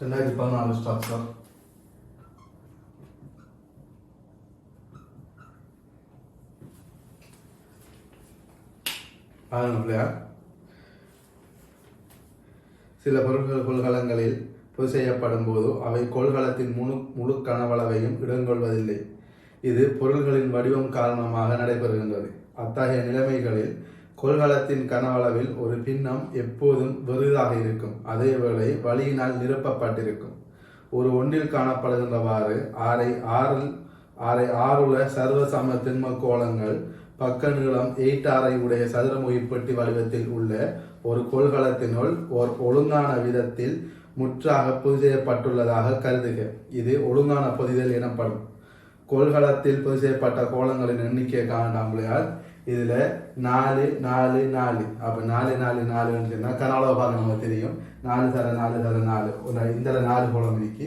2014 structure. சில பொருட்கள் கொள்கலங்களில் பொது செய்யப்படும் போது அவை கொள்கலத்தின் முழு கனவளவையும் இடங்கொள்வதில்லை. இது பொருள்களின் வடிவம் காரணமாக நடைபெறுகின்றது. அத்தகைய நிலைமைகளில் கொள்கலத்தின் கனவளவில் ஒரு பின்னம் எப்போதும் வெறுதாக இருக்கும். அதேவேளை வளியினால் நிரப்பப்பட்டிருக்கும். ஒரு ஒன்றில் காணப்படுகின்றவாறு ஆறுல சர்வசம திண்ம கோளங்கள் பக்க நீளம் 8 உடைய சதுரமுகி பெட்டி வடிவத்தில் உள்ள ஒரு கொள்கலத்தினுள் ஒரு ஒழுங்கான விதத்தில் முற்றாக பொது செய்யப்பட்டுள்ளதாக கருதுக. இது ஒழுங்கான பொதிதல் எனப்படும். கொள்கலத்தில் பொது செய்யப்பட்ட கோளங்களின் எண்ணிக்கை காணாமலையால் இதுல 4 4 4 அப்ப 4 4 4 கனவளவு பார்க்க நமக்கு தெரியும். 4 தர 4 தர 4 இந்த 4 கோளம் இருக்கு,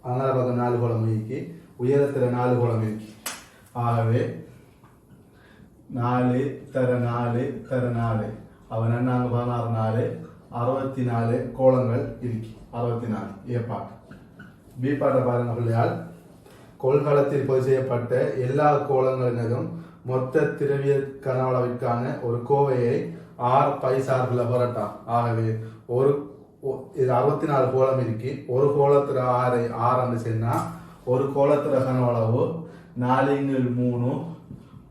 அதனால பக்கம் 4 கோளம் இருக்கு, உயரத்துல 4 கோளம் இருக்கு. ஆகவே 4 தர 4 தர 4 அவன் 16 4 64 கோளங்கள் இருக்கு. 64 ஏ பாட்டு. பி பாட்டை பாருங்க பிள்ளையால். கொள்கலத்தில் பொது செய்யப்பட்ட எல்லா கோளங்களினதும் மொத்த திரவிய கனவளவிற்கான ஒரு கோவையை R பை சார்பில் புரட்டாம். ஆகவே இது 64 கோளம் இருக்கு. ஒரு கோலத்துல R என்று சொன்னா ஒரு கோலத்துல கனவளவு 4/3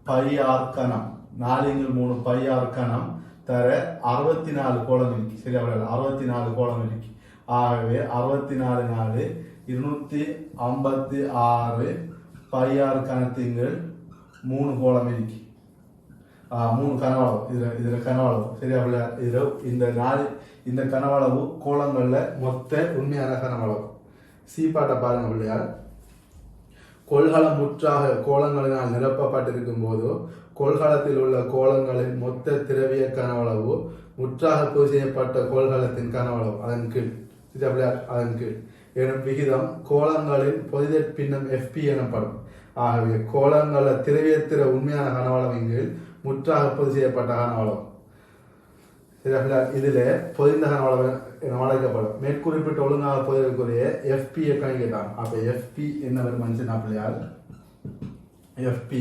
பை ஆர் கணம். 4/3 பை ஆர் கணம் தர 64 கோளம் இருக்கு. சரியா, 64 கோளம் இருக்கு. ஆகவே 64 4 256 பை ஆர் கணத்திங்கள் 3 கோளம் இருக்கு. 3 கனவளவு இதுல கனவளவு. சரியா, இந்த கனவளவு கோளங்கள்ல மொத்த உண்மையான கனவளவு. சி பாட்டை பாருங்க பிள்ளையார். கொள்கலம் முற்றாக கோளங்களினால் நிரப்பப்பட்டிருக்கும் போது கொள்கலத்தில் உள்ள கோளங்களின் மொத்த திரவிய கனவளவு முற்றாக பொது செய்யப்பட்ட கோள்கலத்தின் கனவளவு அதன் கீழ் எனும் விகிதம் கோளங்களின் பொதிதற் பின்னம் FP எனப்படும். ஆகவே கோளங்கள திரவியத்திர உண்மையான கனவளவின் கீழ் முற்றாக பொது செய்யப்பட்ட கனவளவு. இதுல பொதிந்த கனவளவு என அழைக்கப்படும். மேற்குறிப்பிட்ட ஒழுங்காக பொதிதற்குரிய FP கணக்கிட்டாங்க. அப்ப FP என்ன மனுஷன் பிள்ளையால் FP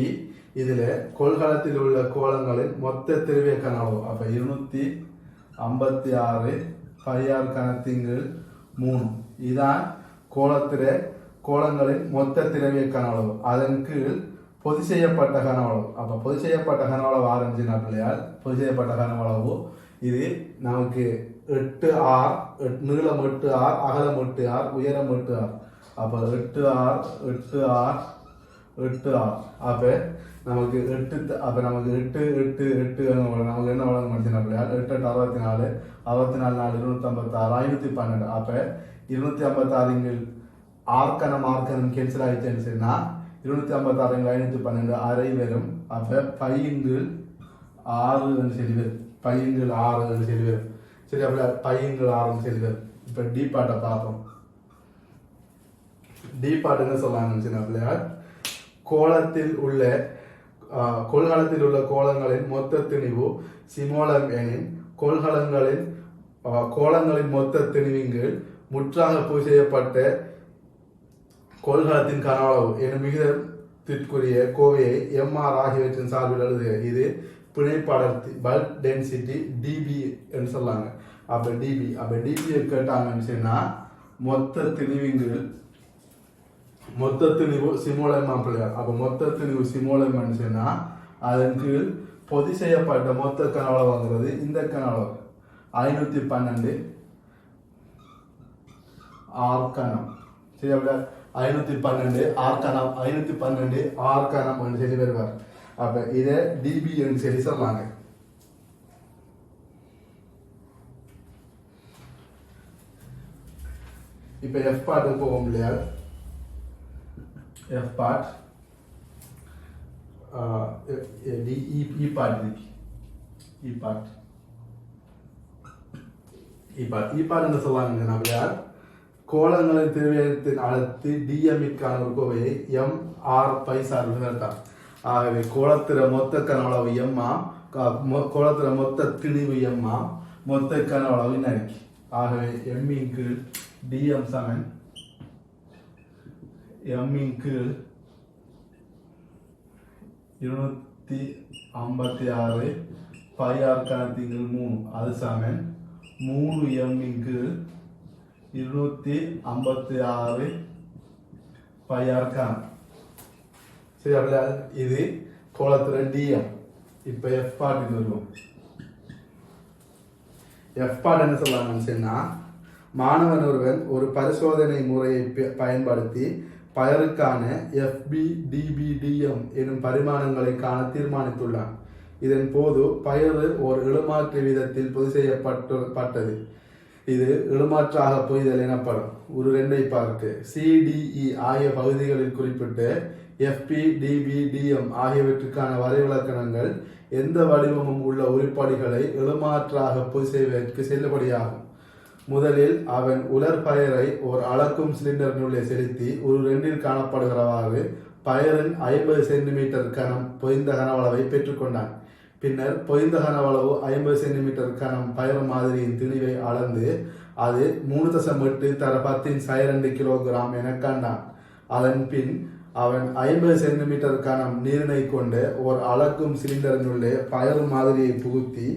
இதுல கொள்கலத்தில் உள்ள கோளங்களின் மொத்த திரவிய கனவளவு. அப்ப 256 பையார் கணத்திங்கள் 3 இதான் கோளங்களின் மொத்த திரவிய கனவளவு. அதன் கீழ் பொது செய்யப்பட்ட கனவளவு. அப்ப பொது செய்யப்பட்ட கனவளவு ஆரம்பிச்சுனா பிள்ளையால் பொது செய்யப்பட்ட கனவளவு இது நமக்கு 8R நீளம் 8R அகலம் 8R உயரம் 8R. அப்ப 8R 8R 8R. அப்ப நமக்கு 8 அப்ப நமக்கு 8 8 8 நமக்கு என்ன வழங்க முடிச்சுனா பிள்ளையால் 8 8 64 64 4 256 512. அப்ப 256 ஆர்கணம் கேன்சல் ஆயிடுச்சுன்னு சொன்னா 256 512 அரை வரும். அப்ப 5/6 சொல்லி வரும். 5/6 சொல்லி வரும். சரி, அப்படி 5/6 சொல்லி வரும். இப்ப டி பாட்டை பார்ப்போம். டி பாட்டு என்ன சொல்லாங்கன்னு பிள்ளையார். கொள்கலத்தில் உள்ள கோளங்களின் மொத்த திணிவு சிமோலம் எனின் கோளங்களின் மொத்த திணிவின்கள் முற்றாக பொது செய்யப்பட்ட கொள்கலத்தின் கனவளவு எனும் விகிதத்திற்குரிய கோவையை MR ஆகியவற்றின் சார்பில் எழுதுக. இது பிணைப்படர்த்தி பல்க் டென்சிட்டி DB என்று சொல்லாங்க. அப்ப DB கேட்டாங்கன்னு சொன்னா மொத்த திணிவு சிமோலமா பிள்ளையார். அப்ப மொத்த திணிவு சிமோலம்னு சொன்னா அதன் கீழ் பொது செய்யப்பட்ட மொத்த கனவளவுங்கிறது இந்த கனவளவு 512 ஆர்கணம். சரி, 512 ஆர்கணம் 512 ஆர்கணம் சொல்லி வருவார். அப்ப இதை DB சொல்லி சொல்லாங்க. இப்ப F பாட்டு போவோம் இல்லையா. F part E part இருக்கு. E part என்ன சொல்லுவாங்க அப்படியா. கோளங்களின் திரவியத்தின் அழுத்தி DMற்கான ஒரு கோவையை MR பை சார்பில் நிறுத்தார். ஆகவே கோளத்திர மொத்த கனவளவு M கோளத்திர மொத்த திணிவு M மொத்த கனவளவு நறுக்கி. ஆகவே M கீழ் dm சமன் m இன் கீழ் 256 பை ஆர் கணத்தின் 3 அது சமன் 3m இன் கீழ் 256 பை ஆர் கணம். சரி, அப்படியா? இது கோலத்துல dm. இப்ப f பார்ட்டுக்கு வருவோம். f பார்ட் என்ன சொல்லலாம்னு சொன்னா, மாணவன் ஒருவன் ஒரு பரிசோதனை முறையை பயன்படுத்தி பயருக்கான FB DB DM எனும் பரிமாணங்களை காண தீர்மானித்துள்ளான். இதன் போது பயறு ஒரு இழுமாற்று வீதத்தில் பொது செய்யப்பட்டது. இது இழுமாற்றாக பொய்தல் எனப்படும். ஒரு 2ஐ பார்க்க CDE ஆகிய பகுதிகளில் குறிப்பிட்டு FP DB DM ஆகியவற்றுக்கான வரைவிலக்கணங்கள் எந்த வடிவமும் உள்ள உருப்படிகளை இழுமாற்றாக பொது செய்வதற்கு செல்லுபடியாகும். முதலில் அவன் உலர் பயரை ஒரு அளக்கும் சிலிண்டரினுள்ளே செலுத்தி ஒரு 2இல் காணப்படுகிறவாறு பயரின் 50 சென்டிமீட்டர் கனம் பொய்ந்த கனவளவை பெற்றுக்கொண்டான். பின்னர் பொய்ந்த கனவளவு 50 சென்டிமீட்டர் கனம் பயர் மாதிரியின் திணிவை அளந்து அது 3.8 தர 10 கிலோகிராம் என கண்டான். அதன் பின் அவன் 50 சென்டிமீட்டர் கனம் நீரினை கொண்டு ஒரு அளக்கும் சிலிண்டரினுள்ளே பயர் மாதிரியை புகுத்தி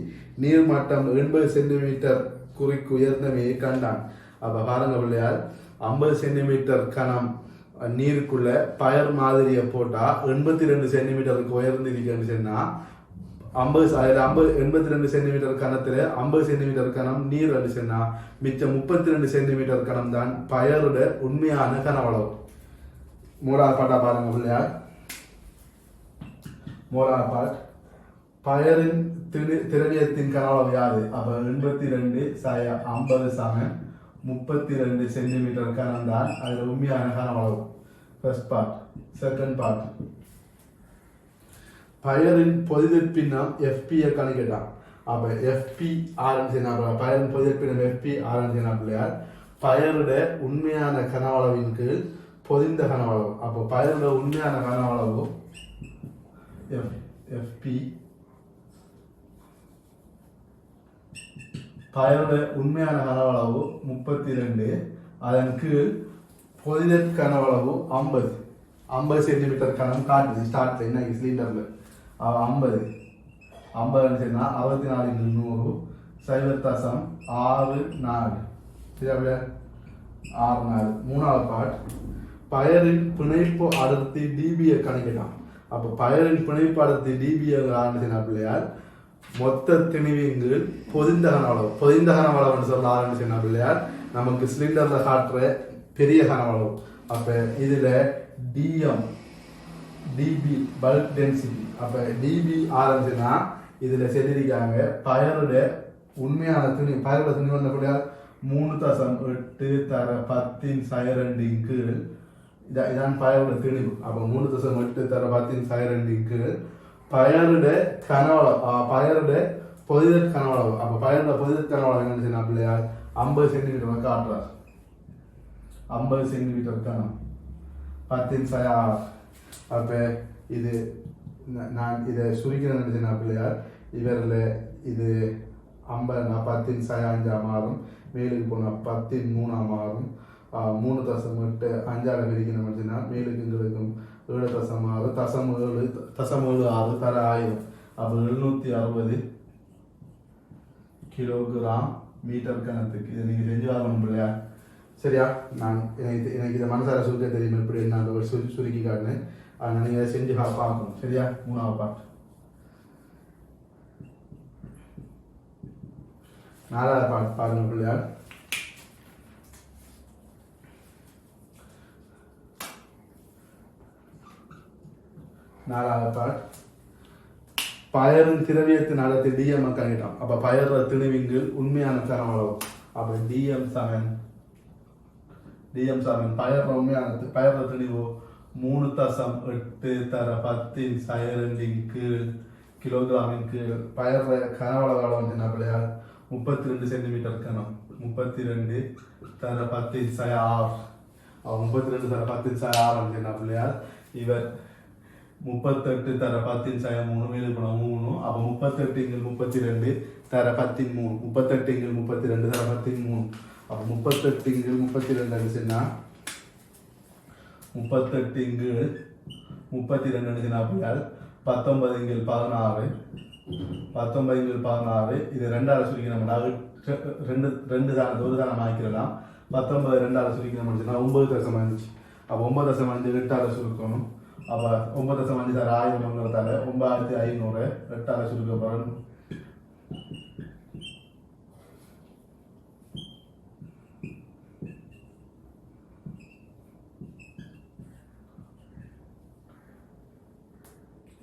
நீர் மட்டம் 80 சென்டிமீட்டர் குறிக்கு உயர்ந்தமையை கண்டான். அப்ப பாருங்க பிள்ளையார், 50 சென்டிமீட்டர் கனம் நீருக்குள்ள பயர் மாதிரியை போட்டா 82 சென்டிமீட்டருக்கு உயர்ந்திருக்குன்னு சொன்னா 82 சென்டிமீட்டர் கணத்துல 50 சென்டிமீட்டர் கணம் நீர் அடிச்சுன்னா மிச்சம் 32 சென்டிமீட்டர் கணம் தான் பயரோட உண்மையான கனவளவு. மூணாவது பாட்டா பாருங்க பிள்ளையார். மூணாவது பாட், பயரின் திரவியத்தின் கனவளவு யாது? அப்ப 82/50 சமன் 32 சென்டிமீட்டர் கனம் தான் அதுல உண்மையான கனவளவு. First part. செகண்ட் பார்ட், பயரின் பொதிர்ப்பினம் FP கணக்கிட்டான். அப்ப FP ஆரம்பிச்சுனா பயரின் பொதிர்ப்பினம் FP ஆரம்பிச்சுனா பிள்ளையார் பயருட உண்மையான கனவளவின் கீழ் பொதிந்த கனவளவு. அப்போ பயரோட உண்மையான கனவளவு FP, பயரோட உண்மையான கனவளவு 32, அதன் கீழ் பொதிதற் கனவளவு 50 சென்டிமீட்டர் கனம் காட்டுது ஸ்டார்ட்ல என்ன சிலிண்டர்ல 50 64 64 0.64 சரியா? 64. மூணாவது பார்ட், பயரின் பிணைப்பு அடர்த்தி DBயை கணக்கிட்டான். அப்போ பயரின் பிணைப்பு அடர்த்தி DBயை ஆரம்பிச்சுனா பிள்ளையார் மொத்த திணிவிங்கள் பொதிந்த கனவளவுன்னு சொல்ல ஆரம்பிச்சுனா பிள்ளையார் நமக்கு சிலிண்டர்ல காட்டுற பெரிய கனவளவு. அப்ப இதுல DB பல்க் டென்சிட்டி. அப்ப DB ஆரம்பிச்சுன்னா இதுல செல்லிருக்காங்க பயரோட உண்மையான பயரோட துணி வந்தக்கூடிய 3.8 தர 10 கீழ் இதான் பயரோட திணிவு. அப்ப 3.8 தர 10 கீழ் பயரோட கனவளவு, பயரோட பொதிதற் கனவளவு. அப்ப பயரோட பொதிதற் கனவளவு என்னன்னு பிள்ளையா 50 சென்டிமீட்டர் காட்டுறார். 50 சென்டிமீட்டர் கனம் 10/6. அப்ப இது நான் இதை சுருக்கிறேன் நினைச்சேன்னா பிள்ளையார் இவரில் இது 10/5 மாறும், மேலுக்கு போனால் 10/3 மாறும், 3.8 5ஆல் பிரிக்கணும் நினைச்சுன்னா மேலுக்கு எங்களுக்கும் 7.6 தர 1000. அப்போ 760 கிலோகிராம் மீட்டர் கணத்துக்கு இதை நீங்கள் செஞ்சு வரணும் பிள்ளையா. சரியா? நான் எனக்கு இதை மனசார சுருக்க தெரியும் எப்படி நான் சுருக்கி காட்டினேன். அதனால் நீங்கள் அதை செஞ்சு பார்க்கணும். சரியா? மூணாவது பார்ட். நாலாவது பார்ட் பாருங்க பிள்ளையார். நாலாவது பார்ட், பயரின் திரவியத்தின் அடர்த்தி DM கணக்கிட்டோம். அப்ப பயர திணிவிங்கள் உண்மையான கனவளவு. அப்ப DM சமன் பயர உண்மையான பயர திணிவு 3.8 தர 10 கீழ் கிலோகிராமின் கீழ் பயர கனவளவு வந்து பிள்ளையார் 32 சென்டிமீட்டர் கனம் 32 தர 10/6. 32 தர 10/6 வந்து பிள்ளையார் இவர் 38 தர 10/3 மேலே போன 3. அப்போ 38 32 தர 13 38 32 தர 13. அப்போ 38 இங்கு 32 சொன்னா 38 இங்கு 32 சொன்னா அப்படியால் 19 இங்கு 16 19 இங்கு 16 இது ரெண்டால சுருக்கினோம்னா ரெண்டு தானே ஒரு தானே ஆக்கிடலாம் 19 ரெண்டால சுருக்கினோம்னா 9.5 அப்போ 9.5 8ஆல சுருக்கணும் அப்போ 9.5 தர 1000 9500 8ஆல சுருக்க போகிறோம்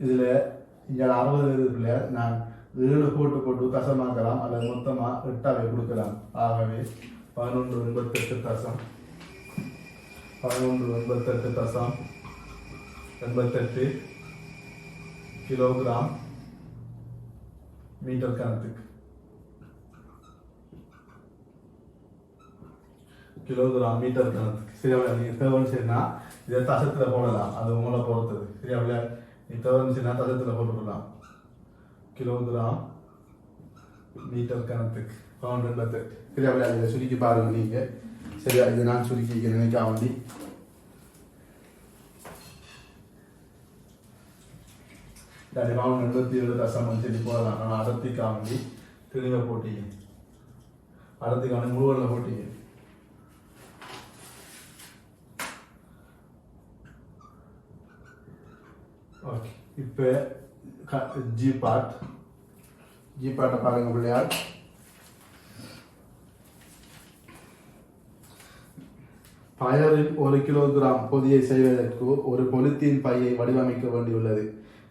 இதில் இங்கே 60 இருக்குல்ல நான் 7 போட்டு தசமாக்கலாம் அல்லது மொத்தமாக 8ஆவே கொடுக்கலாம் ஆகவே 11.88 தசம் 11.88 தசம் 88 கிலோகிராம் மீட்டர் கணத்துக்கு கிலோகிராம் மீட்டர் கணத்துக்கு சரியா நீங்கள் தேவைன்னா இதை தசத்தில் போடலாம் அது உங்களை பொறுத்தது சரியா நீ தேவைன்னா தசத்தில் போட்டுடலாம் கிலோகிராம் மீட்டர் கணத்துக்கு 11.88 சரியா இதை சுருக்கி பாருங்க நீங்கள் சரியா இதை நான் சுருக்கி நினைக்க வேண்டி பவுன் 87 தசம் சொல்லி போடலாம் ஆனால் அடர்த்திக்காக வேண்டி தெளிவாக போட்டீங்க அடர்த்திக்காக வேண்டி முழுவதில் போட்டீங்க ஓகே இப்போ ஜி பாட்டை பாருங்க பிள்ளையார் பயரில் 1 கிலோகிராம் பொதியை செய்வதற்கு ஒரு பொலித்தீன் பையை வடிவமைக்க வேண்டியுள்ளது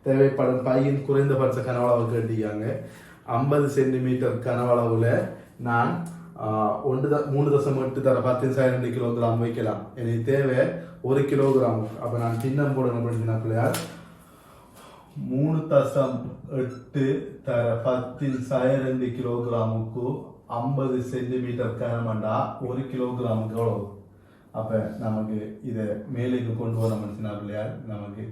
தேவைப்படும் பையின் குறைந்தபட்ச கனவளவு கேட்டிருக்காங்க 50 சென்டிமீட்டர் கனவளவில் நான் 3.8 தர 10 கிலோகிராம் வைக்கலாம் எனக்கு தேவை 1 கிலோகிராம் அப்போ நான் சின்னம் போடணும் அப்படின்னா பிள்ளையார் 3.8 தர 10 கிலோகிராமுக்கு 50 சென்டிமீட்டர் கனமண்டா 1 கிலோகிராமுக்கு எவ்வளவு அப்போ நமக்கு இதை மேலுக்கு கொண்டு வர முடிச்சுனா பிள்ளையார் நமக்கு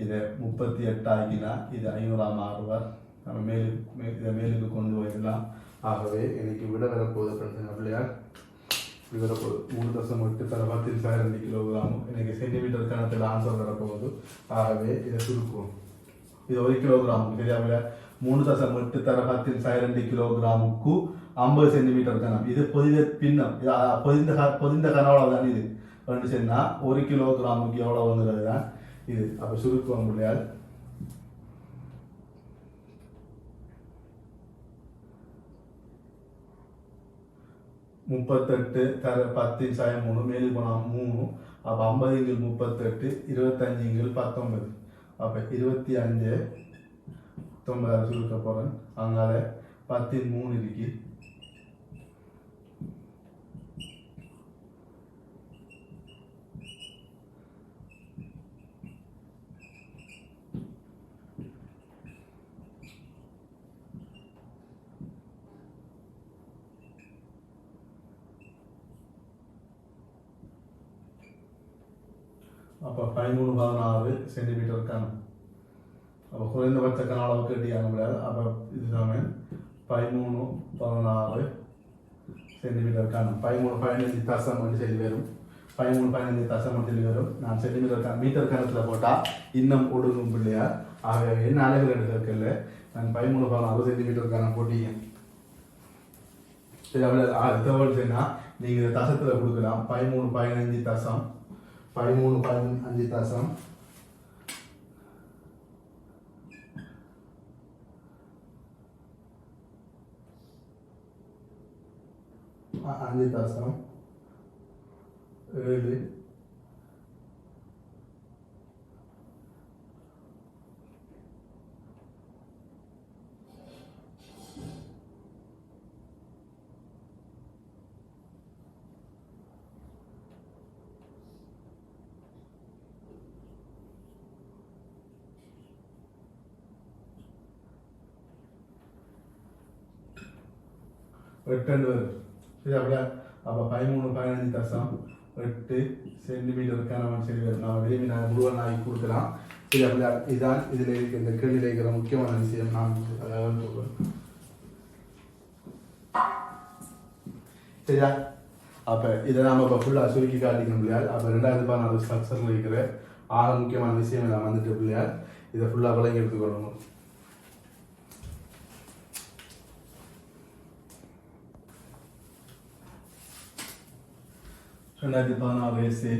இதை 38 ஆகினா இது 500 மாறுவார் நம்ம இதை மேலுக்கு கொண்டு போயிடலாம் ஆகவே எனக்கு விட வரப்போகுது பிரச்சனை பிள்ளையார் இது வரப்போகுது 3.8 தர 10 கிலோகிராம் எனக்கு சென்டிமீட்டர் கணத்தில் ஆன்சர் வரப்போகுது ஆகவே இதை சுருக்குவோம் இது 1 கிலோகிராம் சரியா 3.8 தர 10 கிலோகிராமுக்கு 50 சென்டிமீட்டர் கனம் இது பின்னம் பொதிந்த கனவளவு தான் இது ரெண்டு சொன்னா 1 கிலோகிராமுக்கு எவ்வளவு வந்துடுறது தான் இது அப்போ சுருக்குவோம் பிள்ளையால் முப்பத்தெட்டு தர 10 மேலு போனால் 3 அப்போ 50 38 25 19 அப்போ 25 9 சுருக்க போகிறேன் அங்கால 10 3 இருக்கு அப்போ 13 சென்டிமீட்டர் கனம் அப்போ குறைந்தபட்ச கன அளவு கேட்டியாங்க முடியாது அப்போ இது சமயம் 13 சென்டிமீட்டர் கனம் 15 தசம் சொல்லி வரும் 15 தசம் சொல்லி வரும் நான் சென்டிமீட்டர் கனம் மீட்டர் கணத்தில் போட்டால் இன்னும் ஒடுங்கும் பிள்ளையார் ஆகவே என்ன அழகு ரெண்டு இருக்குல்ல நான் 13 சென்டிமீட்டர் கனம் போட்டீங்க சரி அவ்வளோ தகவல் செய்யணும் நீங்கள் தசத்தில் கொடுக்கலாம் 15 தசம் 15 தசம் 5 தசம் 7 8 வரும் சரி அப்படியா அப்போ 15 தசம் 8 சென்டிமீட்டர் கனவன் சரி வரும் நான் விரும்பி நான் முழுவன் ஆகி கொடுக்கலாம் சரி அப்படியா இதுதான் இதில் இருக்க இந்த கேள்வியில் இருக்கிற முக்கியமான விஷயம் நான் சொல்லுவேன் சரியா அப்போ இதை நாம் இப்போ ஃபுல்லாக சுருக்கி காட்டிக்க பிள்ளையால். அப்போ 2016 ஸ்ட்ரக்சரில் இருக்கிற ஆக முக்கியமான விஷயம் நான் வந்துட்டு பிள்ளையால் இதை ஃபுல்லாக விளங்கி எடுத்துக்கொள்ளணும். 2016 எஸ்ஏ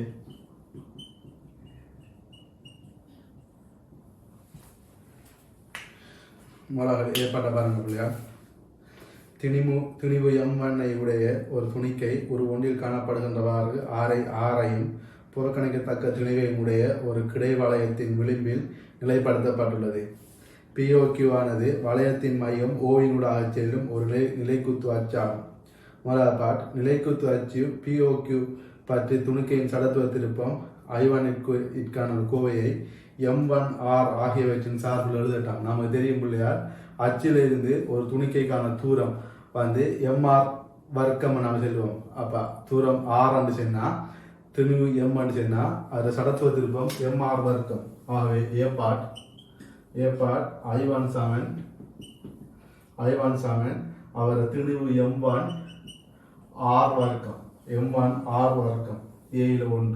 முதலாவது ஏற்பட்ட பாருங்க பிள்ளையா. திணிவு M1 உடைய ஒரு துணிக்கை ஒரு ஒன்றில் காணப்படுகின்றவாறு ஆரையும் புறக்கணிக்கத்தக்க திணிவையும் உடைய ஒரு கிடை வளையத்தின் விளிம்பில் நிலைப்படுத்தப்பட்டுள்ளது. POQ ஆனது வளையத்தின் மையம் ஓவினூடாக செல்லும் ஒரு நிலைக்குத்து அச்சாகும். முதலாவது பாட் நிலைக்குத்து அச்சு POQ பற்றி துணிக்கையின் சடத்துவ திருப்பம் I1 ஒரு கோவையை M1R ஆகியவற்றின் சார்பில் எழுதட்டாம். நமக்கு தெரியும் பிள்ளையார் அச்சிலிருந்து ஒரு துணிக்கைக்கான தூரம் வந்து MR வர்க்கம் நம்ம செல்வோம். அப்போ தூரம் R சொன்னால் திணிவு M சொன்னால் அது சடத்துவ திருப்பம் MR வர்க்கம். ஆகவே ஏ பாட் I17 அவர் திணிவு M1 R வர்க்கம் M1R வர்க்கம் ஏயில் 1.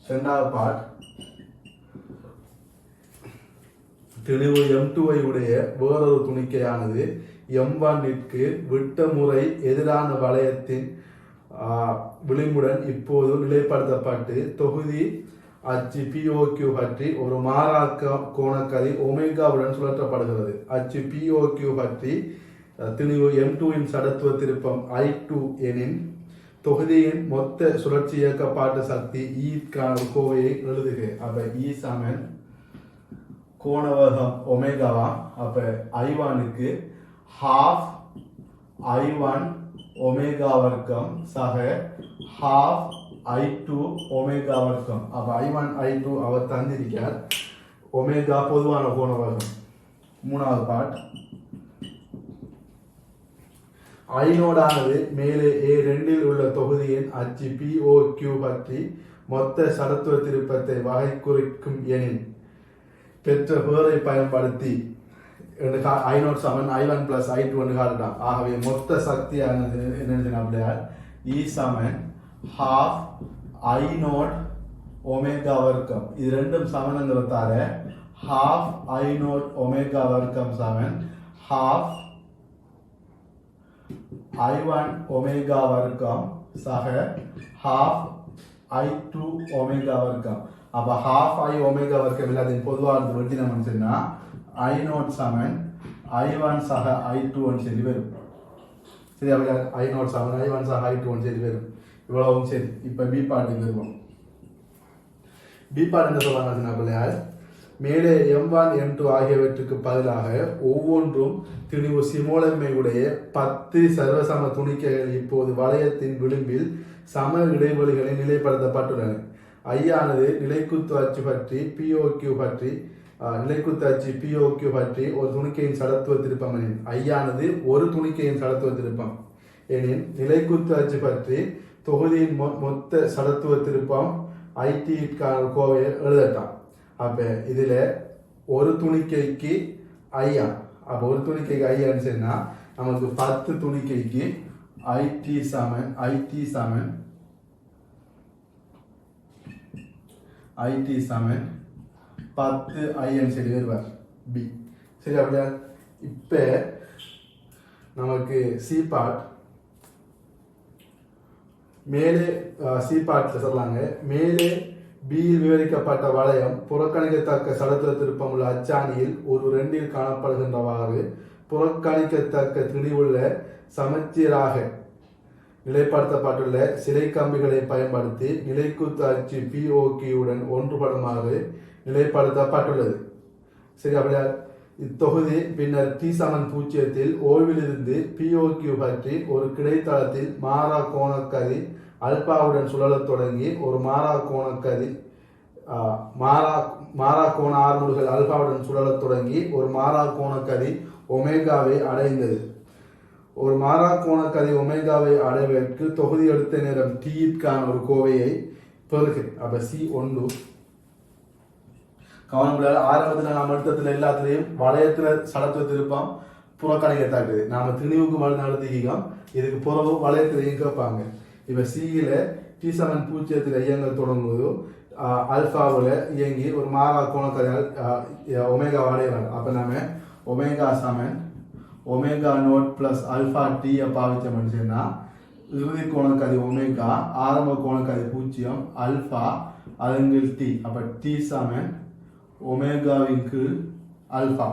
இரண்டாவது பாட் திணிவு M2 உடைய வேறொரு துணிக்கையானது M1ற்கு விட்ட முறை எதிரான வளையத்தின் விளிம்புடன் இப்போது நிலைப்படுத்தப்பட்டு தொகுதி அச்சு POQ பற்றி ஒரு மாறாக்க கோணக்கதி ஒமேகாவுடன் சுழற்றப்படுகிறது. அச்சு POQ பற்றி திணிவு M2 சடத்துவ திருப்பம் I2 எனின் தொகுதியின் மொத்த சுழற்சி இயக்கப்பாட்டு சக்தி ஈக்கான கோவையை எழுதுக. அப்ப E சமன் கோணவகம் ஒமேகாவா. அப்ப I1க்கு half I1 ஒமேகா வர்க்கம் சக half I2 ஒமேகா வர்க்கம். அப்ப I1 I2 அவர் தந்திருக்கார். ஒமேகா பொதுவான கோணவகம். மூணாவது பாட் ஐநோடானது மேலே A2 உள்ள தொகுதியின் அச்சு POQ பற்றி மொத்த சடத்துவ திருப்பத்தை வகை குறிக்கும் எனின் பெற்ற பேரை பயன்படுத்தி I0 சமன் I1 பிளஸ் I2 காட்டலாம். ஆகவே மொத்த சக்தியானது என்ன E சமன் half I0 ஒமேகா வர்க்கம். இது ரெண்டும் சமனங்கிறதால half I0 ஒமேகா வர்க்கம் சமன் half I1 ஒமேகா வர்க்கம் சக half I2 ஒமேகா வர்க்கம். அப்ப half I ஒமேகா வர்க்கம் எல்லாத்தையும் பொதுவாக வெட்டி நம்ம சொன்னா I0 சமன் I1 சக I2 சொல்லி வரும். சரி, அப்படி I0 சமன் I1 சக I2 சொல்லி வரும். இவ்வளவும் சரி. இப்ப பி பாட்டுக்கு வருவோம். பி பாட்டு என்ன சொல்றாங்க பிள்ளையார், மேலே M1 M2 ஆகியவற்றுக்கு பதிலாக ஒவ்வொன்றும் திணிவு சிமோலமை உடைய 10 சர்வசம துணிக்கைகள் இப்போது வளையத்தின் விளிம்பில் சம இடைவெளிகளில் நிலைப்படுத்தப்பட்டுள்ளன. ஐயானது நிலைக்குத்து அச்சு பற்றி POQ பற்றி ஒரு துணிக்கையின் சடத்துவ திருப்பம் எனின் ஐயானது ஒரு துணிக்கையின் சடத்துவ திருப்பம் எனின் நிலைக்குத்து அச்சு பற்றி தொகுதியின் மொத்த சடத்துவ திருப்பம் IT கோவையை எழுதட்டான். அப்ப இதுல ஒரு துணிக்கைக்கு ஐயா. அப்ப ஒரு துணிக்கைக்கு ஐயான்னு சொன்னா நமக்கு 10 துணிக்கைக்கு IT சமன் 10 ஐன்னு சொல்லி வருவார் பி. சரி, அப்படியா? இப்ப நமக்கு சி பார்ட் மேலே சி பார்ட்ல சொல்றாங்க, மேலே பியில் விவரிக்கப்பட்ட வளையம் புறக்கணிக்கத்தக்க சடத்துவ திருப்பம் உள்ள அச்சாணியில் ஒரு 2 காணப்படுகின்றவாறு புறக்கணிக்கத்தக்க திணிவுள்ள சமச்சீராக நிலைப்படுத்தப்பட்டுள்ள சிலை கம்பிகளை பயன்படுத்தி நிலைக்குத்து அச்சு POQ உடன் ஒன்றுபடுமாறு நிலைப்படுத்தப்பட்டுள்ளது. சரி, அப்படியா? இத்தொகுதி பின்னர் T சமன் 0 ஓவிலிருந்து POQ பற்றி ஒரு கிடைத்தளத்தில் மாறா கோணக்கதி அல்பாவுடன் சுழலத் தொடங்கி ஒரு மாறா கோண ஆர்முடுகள் அல்பாவுடன் சுழலத் தொடங்கி ஒரு மாறா கோணக்கதி ஒமேகாவை அடைந்தது. ஒரு மாறா கோணக்கதி ஒமேகாவை அடைவதற்கு தொகுதி எடுத்த நேரம் Tக்கான ஒரு கோவையை பெறுக. அப்ப C1 கவனம். ஆரம்பத்தில் நாம் அழுத்தத்தில் எல்லாத்துலேயும் வளையத்துல சடத்துவ திருப்பம் புறக்கணிக்கத்தாக்குது. நாம திணிவுக்கு மருந்து நடத்திக்கோம். இதுக்கு பிறகு வளையத்திலையும் கேட்பாங்க. இப்போ சியில் T7 பூஜ்ஜியத்தில் இயங்கல் தொடங்குவது ஆல்ஃபாவில் இயங்கி ஒரு மாறா கோணக்கதையால் ஒமேகா அடைகிறாங்க. அப்போ நம்ம ஒமேகா சமன் ஒமேகா நோட் ப்ளஸ் ஆல்ஃபா டீயை பாவிச்சோம்னு சொன்னால் இறுதி கோணக்கதி ஒமேகா, ஆரம்ப கோணக்கதி பூஜ்ஜியம், ஆல்ஃபா அதன்கீழ் டி. அப்போ டி சமன் ஒமேகாவின் கீழ் ஆல்ஃபா.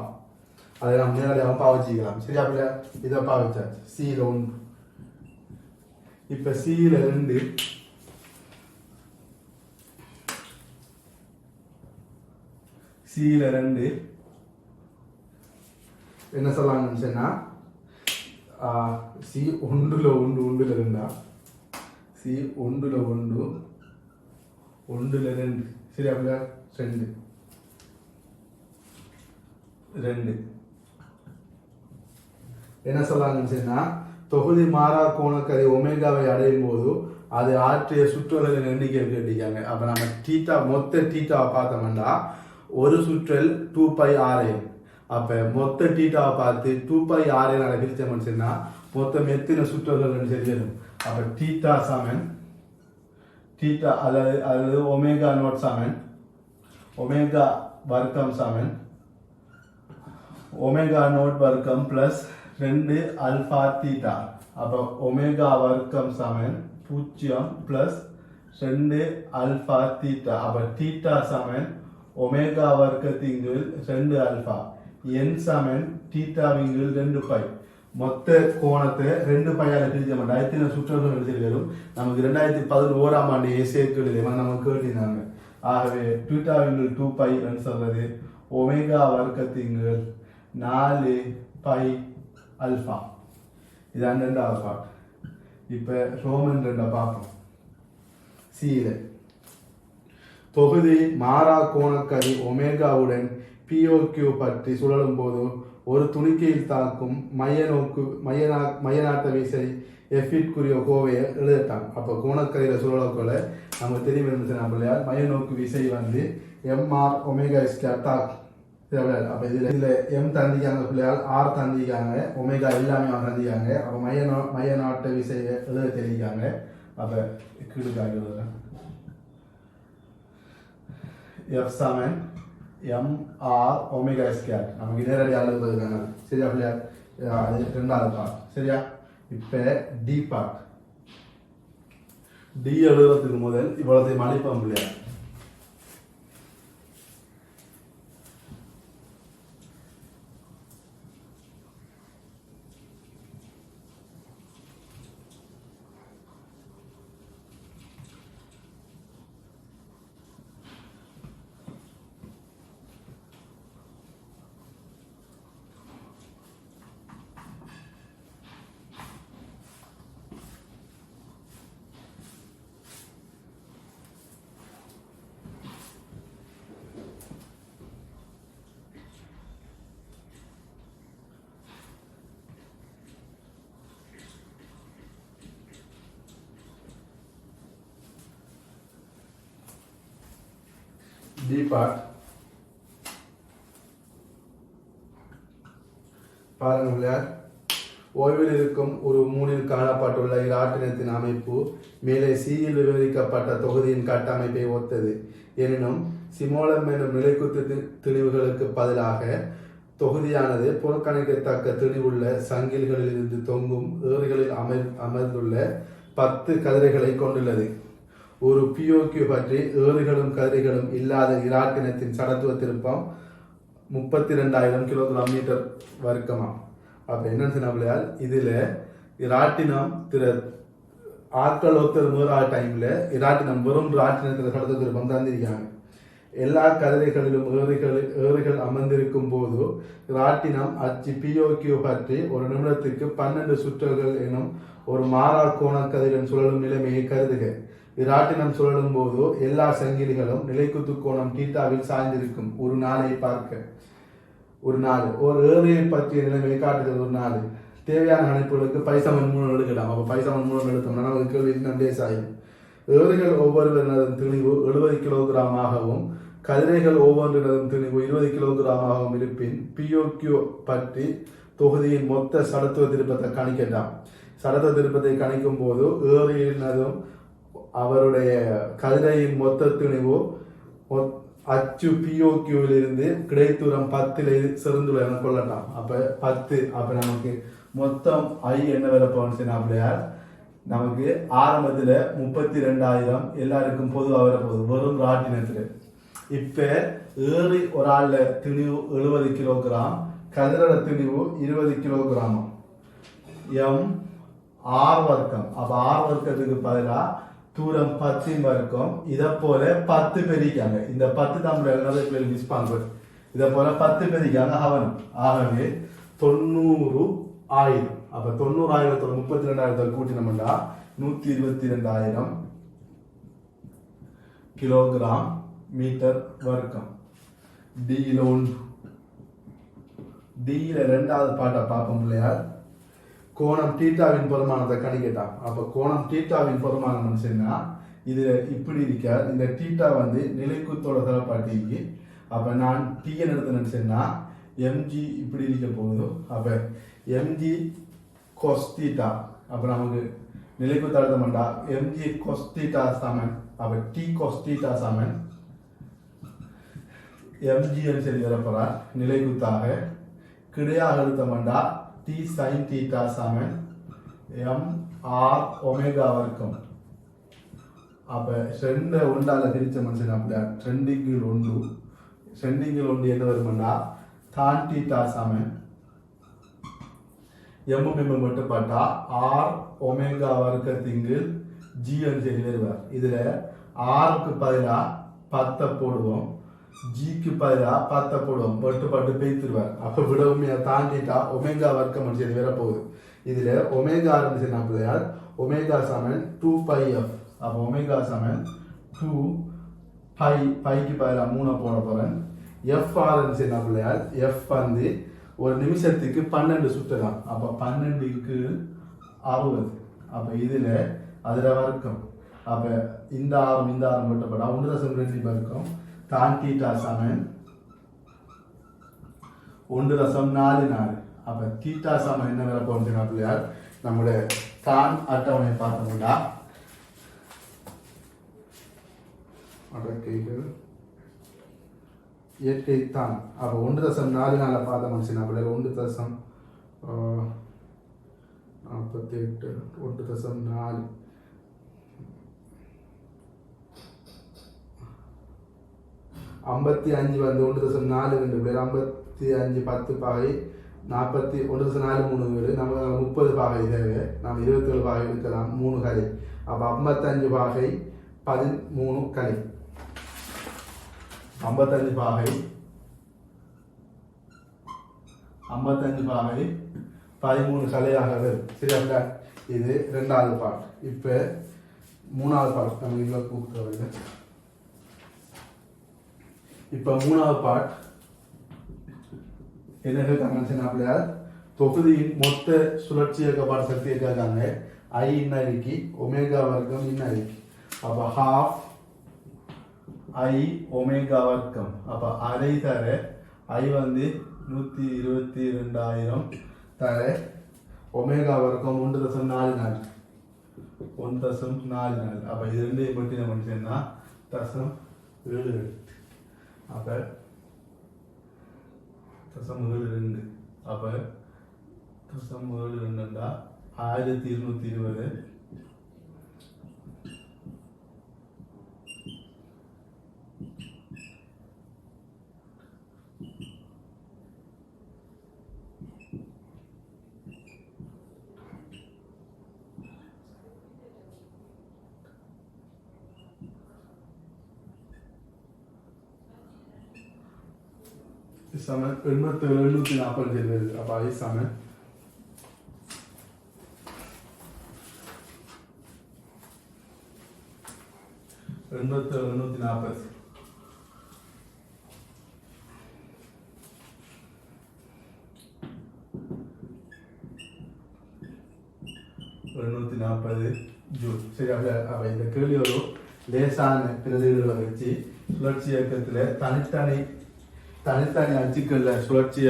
அதை நம்ம நேரடியாக பாவிச்சிக்கலாம். சரியா பிள்ளை? இதை பாவிச்சாச்சு. சியில் 1. இப்போ சியில் 2 என்ன சொல்லலாம்னு சொன்னா சி 1ல் 1 இருந்தா சி 1ல் 1 1ல் 2 சரியா பிள்ளை? 2 என்ன சொல்லலாம்னு சொன்னா தொகுதி மாறா கோணக்கதை ஒமேகாவை அடையும் போது அது ஆற்றிய சுற்றுகளின் எண்ணிக்கை கேட்டிருக்காங்க. அப்போ நம்ம மொத்த டீட்டாவை பார்த்தோம்னா ஒரு சுற்றல் 2πRN. அப்போ மொத்த டீட்டாவை பார்த்து 2πRN பிரிச்சோம்னு சொன்னா மொத்தம் எத்தனை சுற்றல்கள் தெரியும். அப்போ டீட்டா சமன் டீட்டா அதாவது ஒமேகா நோட் சமன் ஒமேகா வர்க்கம் சமன் ஒமேகா நோட் வர்க்கம் பிளஸ் 2 ஆல்ஃபா தீட்டா. அப்போ ஒமேகா வர்க்கம் சமன் 0 பிளஸ் 2 ஆல்ஃபா தீட்டா. அப்போ தீட்டா சமன் ஒமேகா வர்க்கத்தின் கீழ் 2 ஆல்ஃபா. என் சமன் தீட்டாவின் கீழ் 2π. மொத்த கோணத்தை 2πயால பிரிச்ச மாட்டோம். எத்தனை சுற்றல்கள் தெரியும் நமக்கு 2011ஆம் ஆண்டு சேர்க்கிறது நமக்கு கேட்டிருந்தாங்க. ஆகவே தீட்டாவின் கீழ் 2π சொல்றது ஒமேகா வர்க்கத்தின் கீழ் 4π ஆல்ஃபா. இதான் 2வது பார்ட். இப்போ ரோமன் 2 பார்ப்போம். சியில் தொகுதி மாறா கோணக்கதி ஒமேகாவுடன் POQ பற்றி சுழலும் போது ஒரு துணிக்கையில் தாக்கும் மையநாட்ட விசை எஃபிற்குரிய கோவையை எழுதட்டாங்க. அப்போ கோணக்கதியில் சுழலக்குள்ள நம்ம தெரியும் நம்மளையால் மையநோக்கு விசை வந்து MR ஒமேகா ஸ்கொயர் தாக்கும். அப்போ இதில் M தந்திக்காங்க பிள்ளையால், R தந்திக்காங்க, ஒமேகா எல்லாமே தந்திக்காங்க. அப்போ மைய நாட்ட விசையை எழுத தெரிவிக்காங்க. அப்போ கீழுக்காக F சமன் MR ஒமேகா ஸ்கொயர் நமக்கு நேரடியாக எழுதுறதுக்காங்க. சரியா பிள்ளையார்? அது 2வது பார்ட். சரியா? இப்போ டி பார்ட். டி எழுதுறதுக்கு முதல் இவ்வளோத்தையும் அழிப்போம் பிள்ளையார். டி பார்ட் பாருங்க பிள்ளையார். ஓய்வில் இருக்கும் ஒரு மூணில் காணப்பட்டுள்ள இராட்டினத்தின் அமைப்பு மேலே சியில் விவரிக்கப்பட்ட தொகுதியின் கட்டமைப்பை ஒத்தது. எனினும் சிமோலம் எனும் நிலைக்குத்து தெளிவுகளுக்கு பதிலாக தொகுதியானது புறக்கணிக்கத்தக்க தெளிவுள்ள சங்கில்களில் இருந்து தொங்கும் ஏறுகளில் அமர்ந்துள்ள 10 கதிரைகளை கொண்டுள்ளது. ஒரு POQ பற்றி ஏறுகளும் கதிரைகளும் இல்லாத இராட்டினத்தின் சடத்துவ திருப்பம் 32,000 கிலோகிராம் வர்க்கமா. அப்போ என்ன சொன்னால் இதில் இராட்டினம் ஆட்கள் ஒருத்தர் மேறா டைமில் இராட்டினம் வெறும் இராட்டினத்தில் சடத்துவ திருப்பம் தந்திருக்காங்க. எல்லா கதிரைகளிலும் ஏறுகள் அமர்ந்திருக்கும் போது இராட்டினம் அச்சு POQ பற்றி ஒரு நிமிடத்திற்கு 12 சுற்றுகள் எனும் ஒரு மாறா கோண கதிரின் சுழலும் நிலைமையை கருதுக. இராட்டினம் சுழலும் போது எல்லா சங்கிலிகளும் நிலைக்குத்து கோணம் தீட்டாவில் சாய்ந்திருக்கும். ஒரு நாளை பார்க்க ஒரு ஏரியை பற்றிய நிலைமையை காட்டுகிறது. ஒரு நாள் தேவையான கணிப்புகளுக்கு பைசமன் மூலம் எடுக்கலாம். அப்போ பைசமன் மூலம் எடுத்தோம்னா நமக்கு கேள்வி டேஸ் ஆகும். ஏறுகள் ஒவ்வொருவரினதும் திணிவு 70 கிலோகிராமாகவும் கதிரைகள் ஒவ்வொன்றினதும் திணிவு 20 கிலோகிராமாகவும் இருப்பின் POQ பற்றி தொகுதியின் மொத்த சடத்துவ திருப்பத்தை கணிக்கலாம். சரத திருப்பத்தை கணிக்கும் போது ஏறினதும் அவருடைய கதிரையின் மொத்த திணிவு அச்சு பிஓக்யூவில் இருந்து கிடைத்தூரம் 10 சிறந்துள்ள என கொள்ளட்டாம். அப்ப 10 அப்ப நமக்கு மொத்தம் ஐ என்ன வேலை போனுச்சுன்னா நமக்கு ஆரம்பத்துல 32,000 எல்லாருக்கும் பொதுவாக வரப்போகுது வெறும் ராட்டினத்துல. இப்ப ஏறி ஒரு ஆள்ல திணிவு 70 கிலோகிராம், கதிரோட திணிவு 20 கிலோகிராம், எம் ஆர் வர்க்கம். அப்ப ஆர் வர்க்கத்துக்கு பதிலா தூரம் 10 வர்க்கம். இதை போல 10 பெருக்காங்க. இந்த 10 தமிழ் நிறைய பேர் மிஸ் பண்ணுறது. இதை போல 10 பெருக்காங்க அவன். ஆகவே 90,000. அப்ப 90,000 32,000 கூட்டினோம்னா 122,000 கிலோகிராம் மீட்டர் வர்க்கம். டியில ஒன்று. டியில ரெண்டாவது பாட்டை பார்ப்போம் இல்லையா? கோணம் தீட்டாவின் பெருமானத்தை கணிக்கட்டாம். அப்ப கோணம் தீட்டாவின் பெருமானம் சொன்னா இது இப்படி இருக்காது. இந்த தீட்டா வந்து நிலைக்குத்தோட தரப்பாட்டி. அப்ப நான் டீயை நடத்தினேன்னு சொன்னா எம்ஜி இப்படி இருக்க போகுது. அப்ப எம்ஜி கொஸ் தீட்டா. அப்ப நமக்கு நிலைக்குத்து அழுத்த மாட்டா எம்ஜி கொஸ் தீட்டா சமன். அப்ப டி கொஸ் தீட்டா சமன் எம்ஜின்னு சொல்லி வரப்போறா நிலைக்குத்தாக. கிடையாக அழுத்த மாட்டா டி sin theta சமன் எம் ஆர் ஒமேகா வர்க்கம். அப்ப ரெண்டு ஒன்றால பிரிச்ச மனுஷன் அப்படியா 2/1. 2/1 என்ன வரும்னா tan theta சமன் எம் மட்டும் பார்த்தா ஆர் ஒமேகா வர்க்கத்திங்கில் ஜி சொல்லி வருவார். இதுல ஆருக்கு பதிலா 10 போடுவோம், ஜிக்கு பதிலா 10 போடுவோம். பட்டு பேய்த்துருவார். அப்ப விட உண்மையா தாண்டிட்டா ஒமேகா வர்க்கம் சொல்லி வர போகுது. இதுல ஒமேகா இருந்துச்சுன்னா பிள்ளையார் ஒமேகா சமன் 2πf. அப்ப ஒமேகா சமன் 2π. பைக்கு பதிலா 3 போட போறேன். எஃப் ஆர் இருந்துச்சுன்னா பிள்ளையார் எஃப் வந்து ஒரு நிமிஷத்துக்கு 12 சுற்றலாம். அப்ப 12க்கு 60. அப்ப இதுல அதுல வர்க்கம். அப்ப இந்த ஆரம் மட்டுப்படா 1.2 வர்க்கம். tan theta சமன் 1.44. அப்ப தீட்டா சமன் என்ன வேலை போச்சுன்னா நம்முடைய தான் அட்டவணை பார்த்தோம்னா இயற்கை தான். அப்ப 1.44 பார்த்த மனுஷன் 1.48 1.4 55 வந்து 1.4 55 10 பாகை 40 1.43 வீடு நம்ம 30 பாகை தேவை. நம்ம 27 பாகை எடுக்கலாம் 3 கலை. அப்ப 55 பாகை 13 கலை. 55 பாகை 13 கலையாக வரும். சரியா? இது ரெண்டாவது பாட். இப்ப மூணாவது பாட் நம்ம இங்க கூப்பிட்டு. இப்ப மூணாவது பாட் என்ன கேட்காங்க? தொகுதியின் மொத்த சுழற்சி இயக்கப்பாடு சக்தி கேட்காங்க. ஐ இன்னைக்கு ஒமேகா வர்க்கம் இன்னைக்கு. அப்ப ஹாஃப் ஐ ஒமேகா வர்க்கம். அப்ப அரை தர ஐ வந்து 122,000 தர ஒமேகா வர்க்கம் 1.44. 1.44. அப்ப இது ரெண்டையும் பற்றி நம்ம சொன்னா 0.78. அப்ப 0.72. அப்ப 0.72 1220. சமன் 740 வருது. அப்ப அது சமன் 740. ஜூல். சரி, அப்ப இந்த கேள்வி ஒரு லேசான பிரதிகளை வச்சு சுழற்சி இயக்கத்துல தனித்தனி அச்சுக்கள்ல சுழற்சி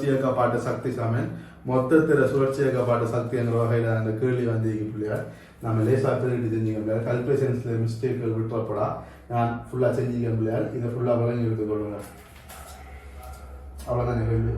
இயக்கப்பாட்டு சக்தி சமன் மொத்தத்தில் சுழற்சியக்கப்பட்ட சக்திங்கிற வகையில் அந்த கேள்வி வந்திருக்கு பிள்ளைகள். நம்ம லேசாக திருட்டு செஞ்சுக்க பிள்ளைகள். கல்குலேஷன்ஸில் மிஸ்டேக்குகள் விட்டுறப்படா நான் ஃபுல்லாக செஞ்சுக்க பிள்ளைகள். இதை ஃபுல்லாக விளங்கி எடுத்துக்கொள்ளுங்க. அவ்வளோதான் கேள்வி.